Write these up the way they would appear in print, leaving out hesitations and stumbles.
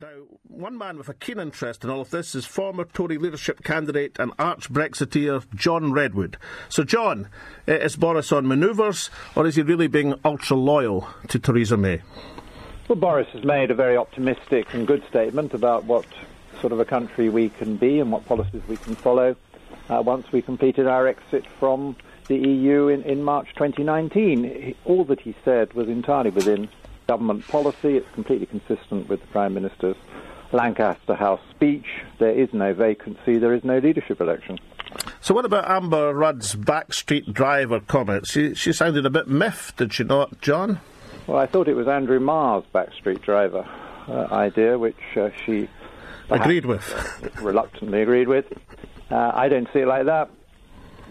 Now, one man with a keen interest in all of this is former Tory leadership candidate and arch-Brexiteer John Redwood. So, John, is Boris on manoeuvres, or is he really being ultra-loyal to Theresa May? Well, Boris has made a very optimistic and good statement about what sort of a country we can be and what policies we can follow once we completed our exit from the EU in March 2019. All that he said was entirely within government policy. It's completely consistent with the Prime Minister's Lancaster House speech. There is no vacancy, there is no leadership election. So what about Amber Rudd's backstreet driver comments? She sounded a bit miffed, did she not, John? Well, I thought it was Andrew Marr's backstreet driver idea, which she agreed with. Reluctantly agreed with. I don't see it like that.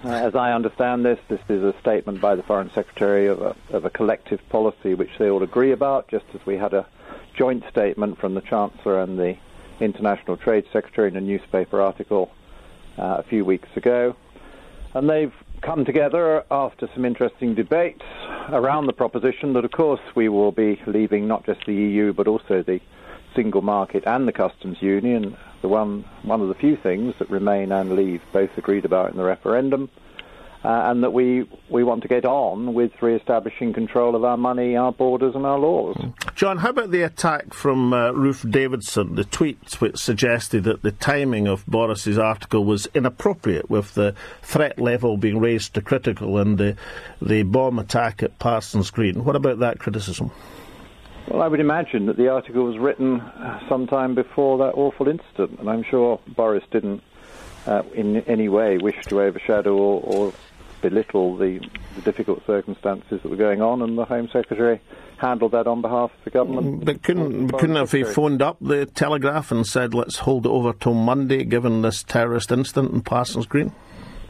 As I understand this is a statement by the Foreign Secretary of a collective policy which they all agree about, just as we had a joint statement from the Chancellor and the International Trade Secretary in a newspaper article a few weeks ago. And they've come together after some interesting debates around the proposition that, of course, we will be leaving not just the EU but also the single market and the customs union, one of the few things that Remain and Leave both agreed about in the referendum, and that we want to get on with re-establishing control of our money, our borders and our laws. John, how about the attack from Ruth Davidson, the tweet which suggested that the timing of Boris's article was inappropriate, with the threat level being raised to critical and the bomb attack at Parsons Green? What about that criticism? Well, I would imagine that the article was written sometime before that awful incident, and I'm sure Boris didn't in any way wish to overshadow or belittle the difficult circumstances that were going on, and the Home Secretary handled that on behalf of the government. But couldn't have he phoned up the Telegraph and said, let's hold it over till Monday, given this terrorist incident in Parsons Green?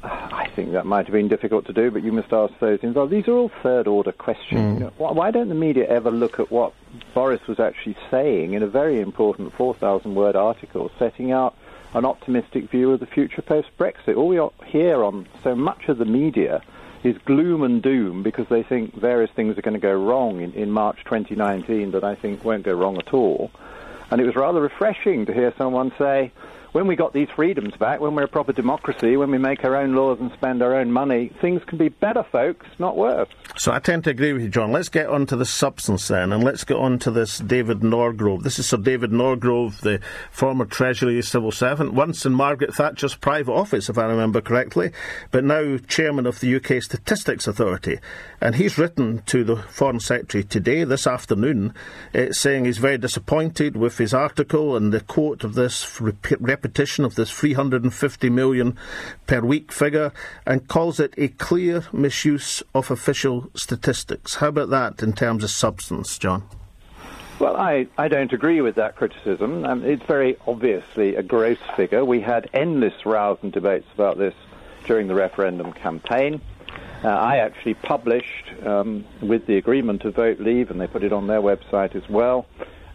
I think that might have been difficult to do, but you must ask those involved. These are all third-order questions. You know, why don't the media ever look at what Boris was actually saying in a very important 4,000-word article, setting out an optimistic view of the future post-Brexit? All we hear on so much of the media is gloom and doom because they think various things are going to go wrong in March 2019 that I think won't go wrong at all. And it was rather refreshing to hear someone say, when we got these freedoms back, when we're a proper democracy, when we make our own laws and spend our own money, things can be better, folks, not worse. So I tend to agree with you, John. Let's get on to the substance then, and let's get on to this David Norgrove. This is Sir David Norgrove, the former Treasury civil servant, once in Margaret Thatcher's private office, if I remember correctly, but now chairman of the UK Statistics Authority. And he's written to the Foreign Secretary today, this afternoon, saying he's very disappointed with his article and the quote of this repetition of this 350 million per week figure, and calls it a clear misuse of official statistics. How about that in terms of substance, John? Well, I don't agree with that criticism. It's very obviously a gross figure. We had endless rows and debates about this during the referendum campaign. I actually published, with the agreement to vote leave, and they put it on their website as well,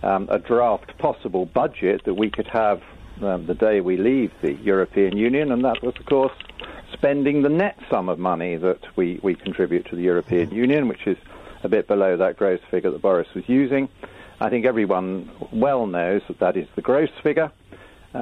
a draft possible budget that we could have the day we leave the European Union, and that was, of course, spending the net sum of money that we contribute to the European Union, which is a bit below that gross figure that Boris was using. I think everyone well knows that that is the gross figure.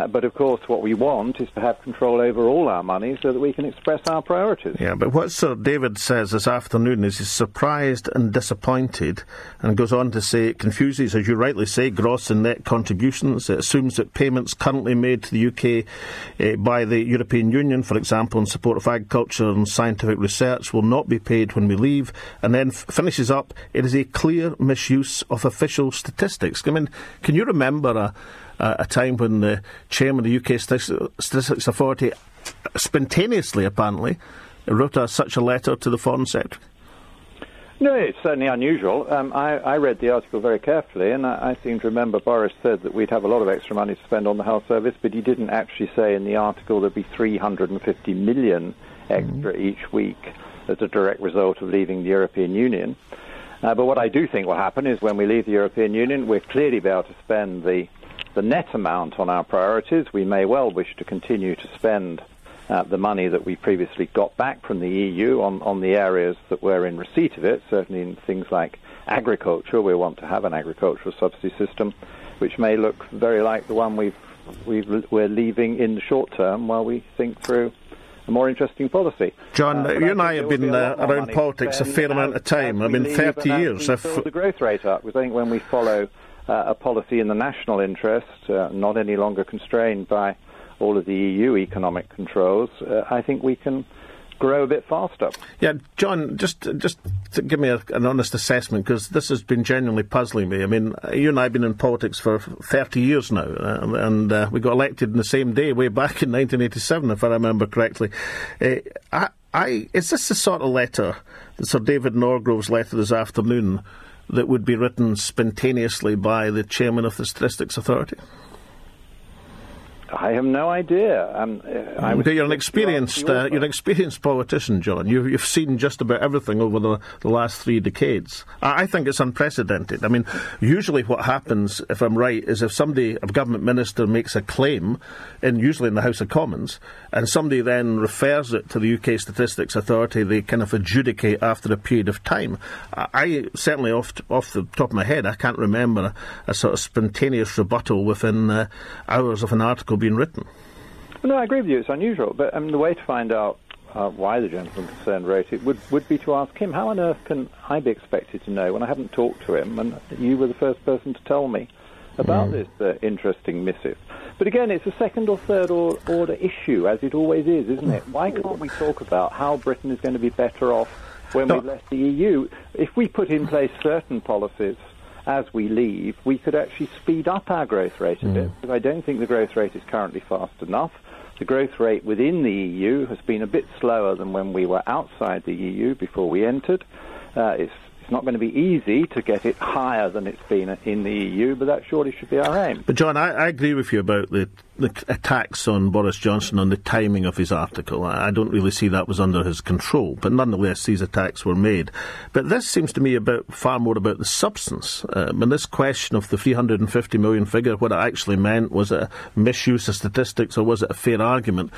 But, of course, what we want is to have control over all our money so that we can express our priorities. Yeah, but what Sir David says this afternoon is he's surprised and disappointed, and goes on to say it confuses, as you rightly say, gross and net contributions. It assumes that payments currently made to the UK by the European Union, for example, in support of agriculture and scientific research, will not be paid when we leave, and then finishes up, it is a clear misuse of official statistics. I mean, can you remember a time when the chairman of the UK Statistics Authority spontaneously, apparently, wrote such a letter to the Foreign Secretary? No, it's certainly unusual. I read the article very carefully, and I seem to remember Boris said that we'd have a lot of extra money to spend on the health service, but he didn't actually say in the article there'd be 350 million extra each week as a direct result of leaving the European Union. But what I do think will happen is when we leave the European Union, we'll clearly be able to spend the net amount on our priorities. We may well wish to continue to spend the money that we previously got back from the EU on the areas that were in receipt of it, certainly in things like agriculture. We want to have an agricultural subsidy system. which may look very like the one we're leaving in the short term while we think through a more interesting policy. John, you and I have been around politics a fair amount of time. I mean, 30 years. Build the growth rate up, because I think when we follow a policy in the national interest, not any longer constrained by all of the EU economic controls, I think we can grow a bit faster. Yeah, John, just to give me an honest assessment, because this has been genuinely puzzling me. I mean, you and I have been in politics for 30 years now, and we got elected in the same day, way back in 1987, if I remember correctly. Is this the sort of letter, Sir David Norgrove's letter this afternoon, that would be written spontaneously by the chairman of the Statistics Authority? I have no idea. You're an experienced politician, John. You've seen just about everything over the last 3 decades. I think it's unprecedented. I mean, usually what happens, if I'm right, is if a government minister makes a claim, usually in the House of Commons, and somebody then refers it to the UK Statistics Authority, they kind of adjudicate after a period of time. I certainly, off the top of my head, I can't remember a sort of spontaneous rebuttal within hours of an article being written. No, I agree with you. It's unusual, but the way to find out why the gentleman concerned wrote it would be to ask him. How on earth can I be expected to know when I haven't talked to him, and you were the first person to tell me about this interesting missive? But again, it's a second or third order issue, as it always is, isn't it? Why can't we talk about how Britain is going to be better off when we left the EU? If we put in place certain policies as we leave, we could actually speed up our growth rate a bit, because I don't think the growth rate is currently fast enough. The growth rate within the EU has been a bit slower than when we were outside the EU before we entered. It's not going to be easy to get it higher than it's been in the EU, but that surely should be our aim. But John, I agree with you about the attacks on Boris Johnson on the timing of his article. I don't really see that was under his control, but nonetheless these attacks were made. But this seems to me far more about the substance. And this question of the 350 million figure, what it actually meant, was it a misuse of statistics or was it a fair argument?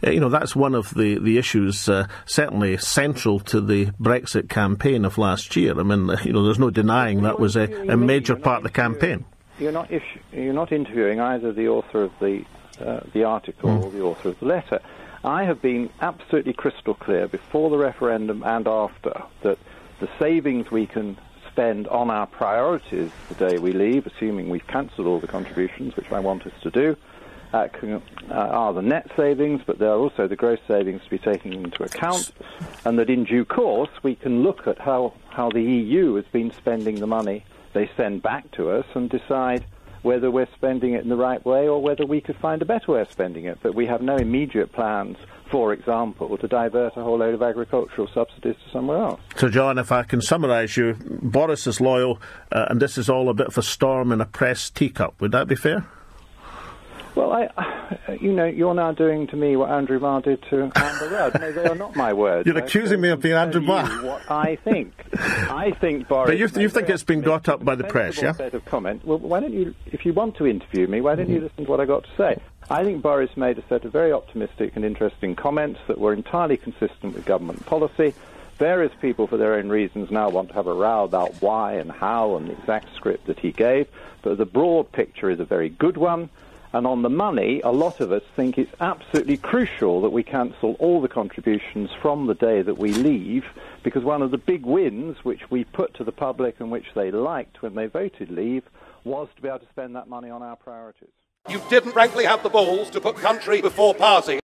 That's one of the issues certainly central to the Brexit campaign of last year. I mean, there's no denying that was a major part of the campaign. You're not interviewing either the author of the article or the author of the letter. I have been absolutely crystal clear before the referendum and after that the savings we can spend on our priorities the day we leave, assuming we've cancelled all the contributions, which I want us to do, are the net savings, but there are also the gross savings to be taken into account, and that in due course we can look at how the EU has been spending the money they send back to us and decide whether we're spending it in the right way or whether we could find a better way of spending it. But we have no immediate plans, for example, to divert a whole load of agricultural subsidies to somewhere else. So, John, if I can summarise you, Boris is loyal, and this is all a bit of a storm in a press teacup. Would that be fair? Well, you're now doing to me what Andrew Marr did to Amber Rudd. No, they are not my words. You're accusing me of being Andrew Marr. What I think. I think Boris... But you think it's been got up by the press, yeah? Set of comment. Well, why don't you, if you want to interview me, why don't you listen to what I got to say? I think Boris made a set of very optimistic and interesting comments that were entirely consistent with government policy. Various people, for their own reasons, now want to have a row about why and how and the exact script that he gave. But the broad picture is a very good one. And on the money, a lot of us think it's absolutely crucial that we cancel all the contributions from the day that we leave, because one of the big wins which we put to the public and which they liked when they voted leave was to be able to spend that money on our priorities. You didn't frankly have the balls to put country before party.